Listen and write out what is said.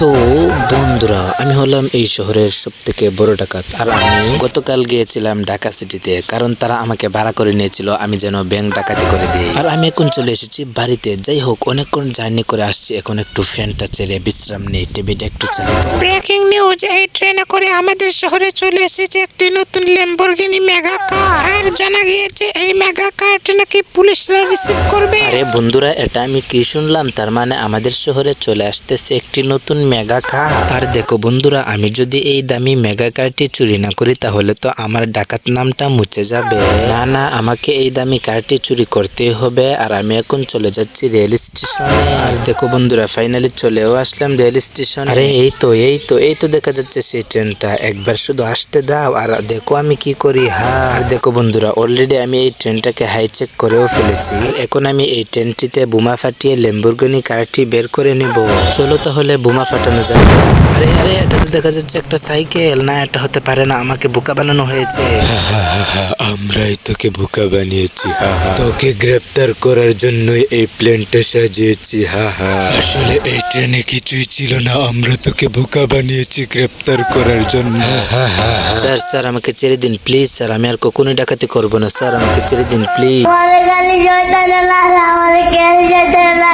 তো বন্ধুরা, আমি হলাম এই শহরের সব থেকে বড় ডাকাত। আর আমি গতকাল গিয়েছিলাম ঢাকা সিটিতে, কারণ তারা আমাকে ভাড়া করে নিয়েছিল আমি যেন ব্যাংক ডাকাতি করে দিই। আর আমি এখন চলে এসেছি বাড়িতে। যাই হোক, অনেকক্ষণ জার্নি করে আসছি, এখন একটু ফ্যানটা ছেড়ে বিশ্রাম নেই, টিভিটা একটু চালিত। ব্রেকিং নিউজ, এই ট্রেনে করে আমাদের শহরে চলে এসেছে একটি নতুন ল্যাম্বরগিনি মেগা কার। আর জানা গিয়েছে এই মেগা কারটি নাকি পুলিশরা রিসিভ করবে। আরে বন্ধুরা, এটা আমি কি শুনলাম? তার মানে আমাদের শহরে চলে আসতেছে একটি নতুন মেগা কার। আর দেখো বন্ধুরা, আমি যদি এই দামি মেগা কারটি চুরি না করি তাহলে তো আমার ডাকাত নামটা মুছে যাবে। না না, আমাকে এই দামি কারটি চুরি করতেই হবে। আর আমি এখন চলে যাচ্ছি রেল স্টেশনে। আর দেখো বন্ধুরা, ফাইনালি চলেও আসলাম রেল স্টেশনে। আরে এই তো দেখা যাচ্ছে সেই ট্রেনটা। একবার শুধু আসতে দাও আর দেখো আমি কি করি। আর দেখো বন্ধুরা, অলরেডি আমি এই ট্রেনটাকে হাইচেক করেও ফেলেছি। আর এখন আমি এই ট্রেনটিতে বোমা ফাটিয়ে ল্যাম্বরগিনি কারটি বের করে নেব। চলো তাহলে বোমা ফাটানো যাক। আরে আরে, এটা তো দেখা যাচ্ছে একটা সাইকেল। না, এটা হতে পারে না, আমাকে বোকা বানানো হয়েছে। আমরাই তোকে বোকা বানিয়েছি। তোকে গ্রেপ্তার করার জন্যই এই প্লেনটা সাজিয়েছি। আসলে এই ট্রেনে কিছুই ছিল না, আমরা তোকে বোকা বানিয়েছি গ্রেপ্তার করার জন্য। স্যার আমাকে ছেড়ে দিন প্লিজ। স্যার, আমি আর কখনোই ডাকাতি করবো না। স্যার, আমাকে ছেড়ে দিন প্লিজ। আমাদের গালি জয়তা না, আমাদের কেন জয়তা না।